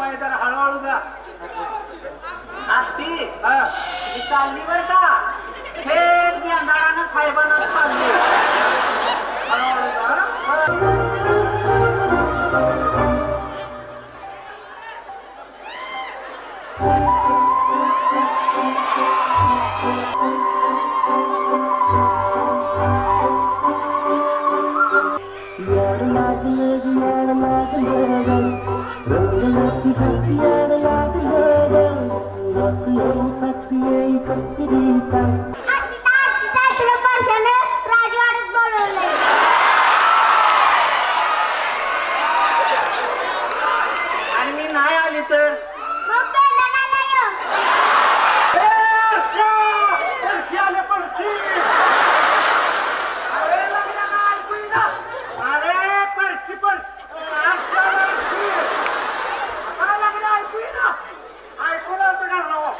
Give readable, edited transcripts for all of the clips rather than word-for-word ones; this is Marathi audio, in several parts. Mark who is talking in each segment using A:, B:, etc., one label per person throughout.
A: बाई जरा हळूहळू जा.
B: आत्ती मी चालली बर का थेट बेंदारानं खायबानं चालली.
A: हळूहळू जा.
C: याड लागले याड लागले रंगला तुझ्या याड लागले रस येऊ साथी कस्तुरीचा.
D: राजवाड्यात बोलवलंय.
B: आणि मी नाही आली तर
D: मग बेंदाराला ये.
A: पळशी आले पळशी. अरे लग्नाला ऐकू ना. अरे पळशी काय लग्न ऐकू ना. ऐकून असं करणार.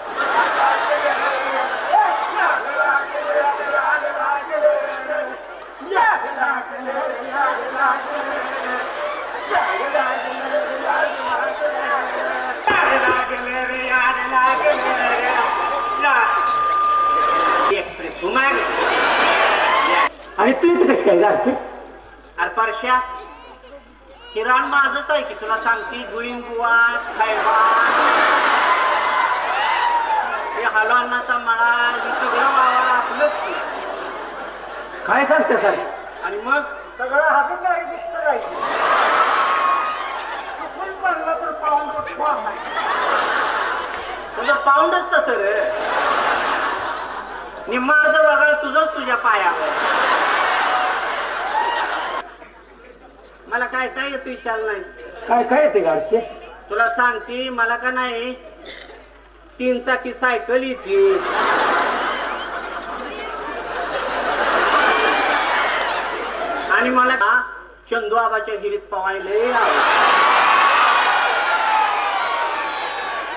B: एक्सप्रेस घुमाय.
A: आणि तू इथे कशी काय जायचे.
B: अरे परश्या किराण माझच आहे की तुला सांगती गुईन बुवा खायबा हे हलवानाचा मळा हे सगळं वावा आपलंच की.
A: काय सांगते सर.
B: आणि मग
A: सगळं हातात नाही दिसत राहायचं. फुल पडलं तर पाहून
B: तुझं पाऊंडच तसं रे. निम्मार्ध वगळ तुझंच तुझ्या पायावर. मला काय काय येतो विचार नाही.
A: काय काय येते गाडचे.
B: तुला सांगते मला का नाही 3 चाकी सायकल येते. आणि मला चंदू आबाच्या हिरीत पवायला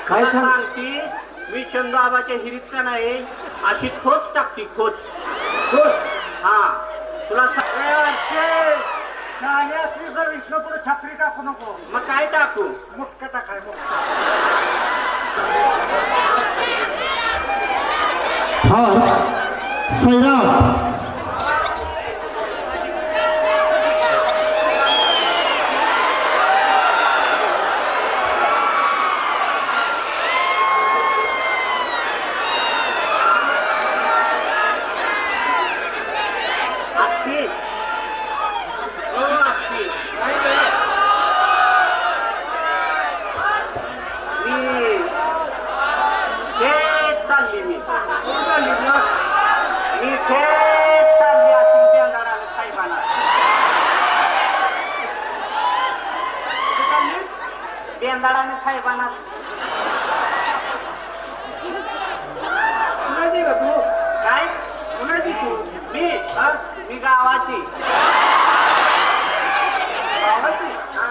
A: काय सांग.
B: सांगते मी चंदू आबाच्या हिरीत का नाही अशी खोच टाकती खोच. हा तुला
A: शहाणी असली जर विष्णुपुढे छत्री टाकू नको.
B: मग काय टाकू.
A: मुटका टाकाय.
C: सैराम
B: आत्ती ओ आत्ती मी थेट चालली. मी थेट चालली असून बेंदाराला साहेबांना. बेंदाराने साहेबांना.
A: कुणाची का तू.
B: काय
A: कुणाची तू.
B: मी गावाची.
A: गावाची.
B: हा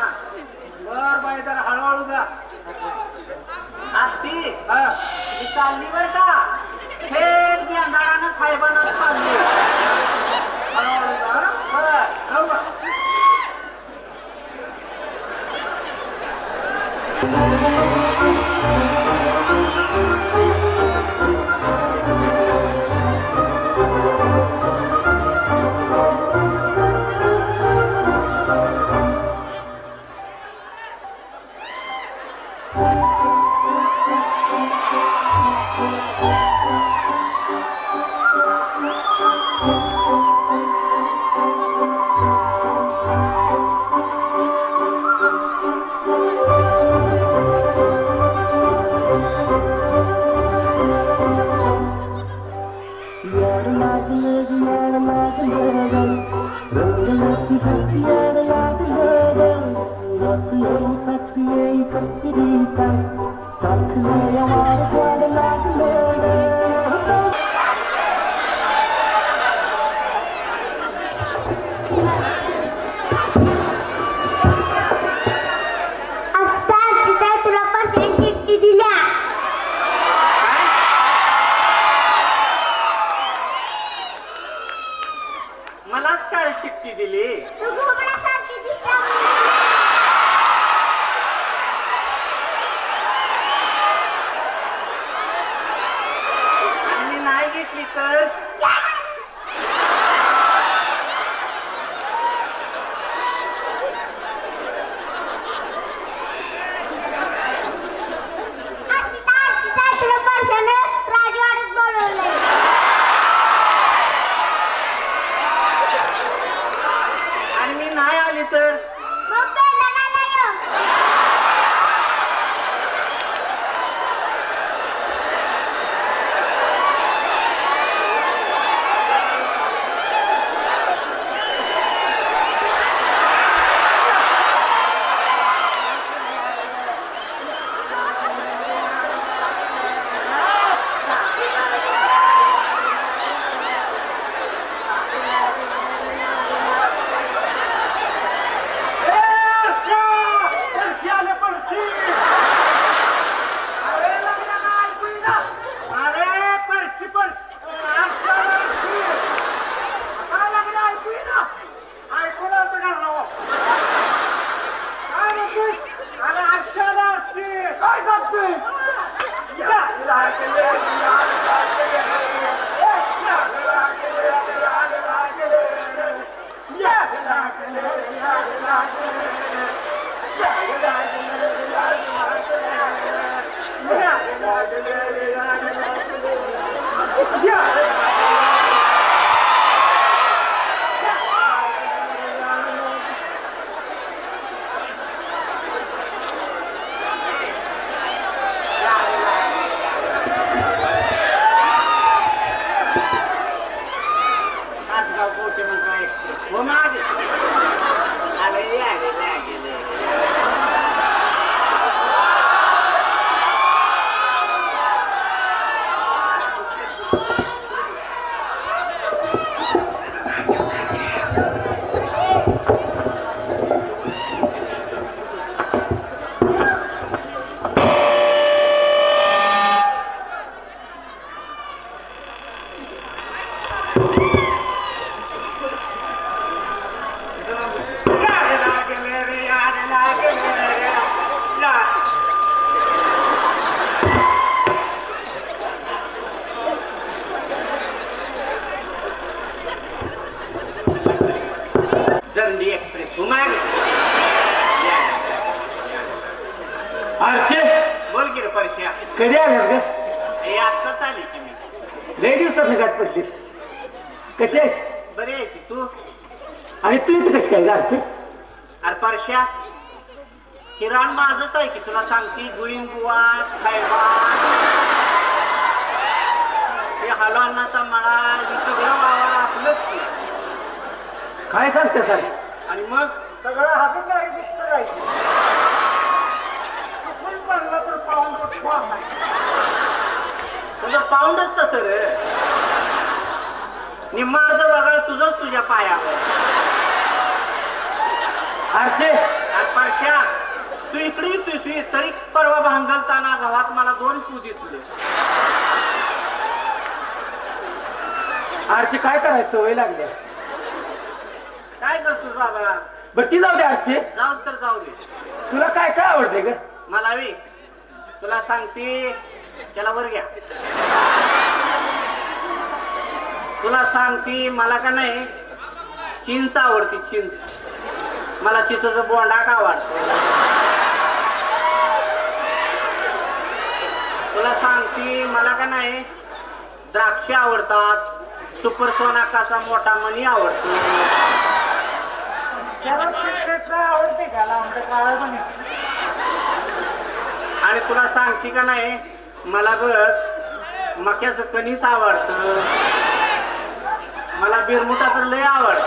A: बर बाई जरा हळूहळू जा.
B: आत्ती मी चालली बर का थेट बेंदारानं साहेबांना चालली.
A: हळूहळू जा.
B: बर
A: जाऊ का.
C: याड लागले याड लागले रंगला तुझ्या याड लागले रस येऊ साथी कस्तुरीचा.
B: तर
D: तुला परशाने राजवाड्यात बोलवलंय.
B: आणि मी नाही आली तर
D: मग बेदाण्याला ये.
B: दंडी एक्सप्रेस घुमाग
C: अर्चे
B: बोल की रे परश्या.
C: कधी आल्यास ग?
B: हे आत्ताच आली की मी.
C: लय दिवसात गाठ पडलीस. कशी आहेस?
B: बरी आहे की तू.
C: आणि तू इथं कशी काय ग अर्चे?
B: अरे परश्या किराण माझच आहे की तुला सांगते. गुईन बुवा खायबा हे हलवानाचा मळा हे सगळं वावर आपलंच की.
C: काय सांगतेस अर्चे?
B: आणि मग
A: सगळं हातून नाही दिसतं राहायचं. चुकून पडलं तर पाहून
B: तुझं पाऊंडच तसं रे. निम्मार्ध वगळ तुझंच तुझ्या पायावर.
C: अर्चे
B: अरे परश्या तू इकडे येतोय तरी परवा भांगलताना गावात मला 2 पू दिसले.
C: अर्चे काय करायचं? सवय लागली.
B: काय करतोस बाबा?
C: बरं ती जाऊ दे अर्चे.
B: जाऊ तर जाऊ दे.
C: तुला काय काय आवडते ग?
B: मला वी तुला सांगते त्याला वर घ्या. तुला सांगते मला का नाही चिंच आवडते. चिंच मला चिंचेचं बोंडा का आवडतो. तुला सांगते मला का नाही द्राक्ष आवडतात. सुपर सोनाकाचा मोठा मणी आवडतो.
A: त्याला सिक्रेट आवडते का आमच्या काळा म्हणे.
B: आणि तुला सांगते का नाही मला बघ मक्याचं कणीस आवडतं. मला बिरमुटा तर लय आवडत.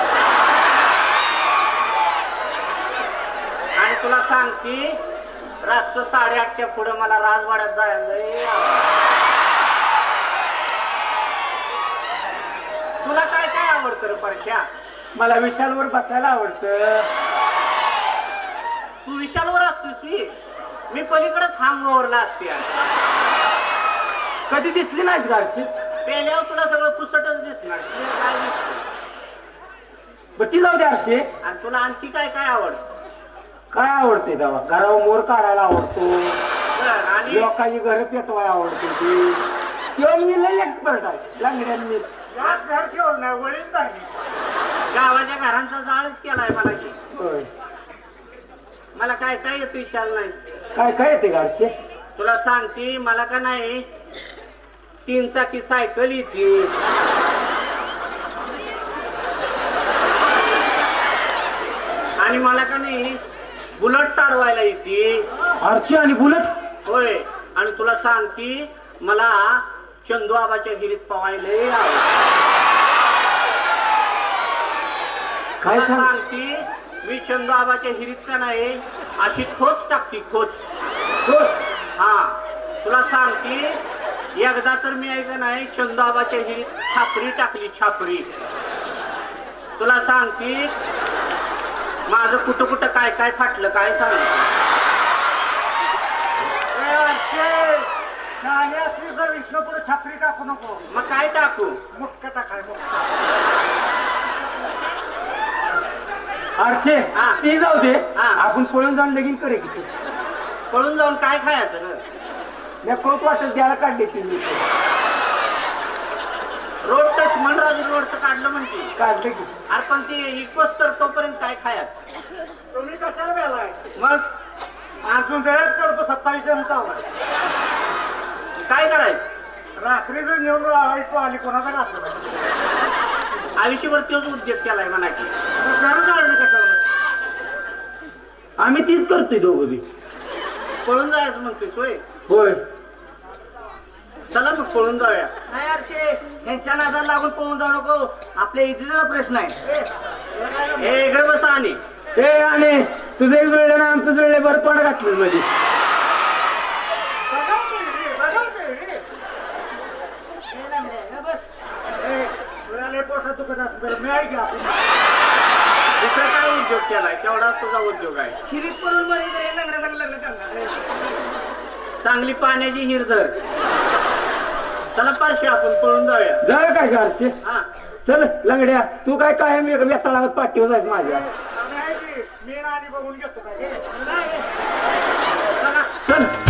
B: आणि तुला सांगते रातचं 8:30च्या पुढे मला राजवाड्यात जायला लय आवडतं. तुला काय काय आवडतं रे परश्या?
C: मला विशालवर बसायला आवडतं.
B: तू विशालवर असतोस. मी पलीकडेच हांगोवरला असते.
C: कधी दिसली नाहीस गारची?
B: पेल्यावर तुला सगळं पुसटच दिसणार. तुला काय दिसतं?
C: बरं ती जाऊ दे अर्चे.
B: आणि तुला आणखी काय काय आवडतं?
C: काय आवडते तेव्हा? घरावर मोर काढायला आवडतो.
B: आणि
C: लोकांची घर पेटवाय आवडते ती. किंवा मी लय एक्सपर्ट आहे लंगड्यांनी.
A: याच घर ठेवून नाही वळीच झाली.
B: गावाच्या घरांचा जाळच केलाय मला की.
C: होय.
B: मला काय काय येतं विचार नाही.
C: काय काय येते घरचे?
B: तुला सांगते मला का नाही 3 चाकी सायकल येते. आणि मला का नाही बुलट चालवायला येते.
C: आरची आणि बुलट.
B: होय. आणि तुला सांगते मला चंदू आबाच्या हिरीत पवायला
C: काय
B: तुला
C: सांग?
B: सांगते मी चंदू आबाच्या हिरीत का नाही अशी खोच टाकते खोच. हा तुला सांगते एकदा तर मी ऐक नाही चंदू आबाच्या हिरीत छापरी टाकली छापरी. तुला सांगते माझं कुठं कुठं काय काय फाटलं काय सांग.
A: शहाणे असली जर विष्णुपुढे छापरी टाकू नको.
B: मग काय टाकू?
A: मुटकं टाकाय
C: आरचे
B: हा.
C: ती जाऊ दे.
B: हा.
C: आपण पळून जाऊन लगीन करे की.
B: पळून जाऊन काय खायचं रे?
C: मी खूप वाटत द्यायला काढले ती
B: रोड टच मनराजू रोडचं काढलं म्हणते.
C: काढले की.
B: अरे पण ती इकोच तर तोपर्यंत काय खायचं?
A: तुम्ही कशाला बेलाय?
B: मग
A: अजून वेळच करतो 27 जणचा
B: काय करायचं?
A: रात्री जर नेऊन ऐकू आली कोणाचा का असं
B: आयुष्यभर तोच उद्योग केलाय म्हणा की.
A: गरज आली कशाला?
C: आम्ही तीच करतोय दोघं बी.
B: पळून जायचं म्हणतोय सोय.
C: होय.
B: चला मग पळून जाऊया.
E: नाही अर्चे यांच्या नादाला लागून पळून जाऊ नको. आपल्या इज्जतीचा प्रश्न आहे.
B: हे घर बसा आणि
C: ए आणि तुझं एक जुळलं ना आमचं जुळलं बरं तोंड घातलं मध्ये.
A: पोटात दुखत असं मी ऐक
B: दुसरा काय उद्योग केलाय तेवढाच तुझा उद्योग आहे.
E: खिरीत पळून मरायचं लग्न लग्न करणार.
B: चांगली पाण्याची हिरदर. चला पारशी आपण पळून जाऊया.
C: जाऊ काय घरचे?
B: हा
C: चल लंगड्या तू काय कायम व्यताळावर पाठीवर जायचं माझ्या.
A: मी आणि बघून घेतो काय
B: चला.
C: चल.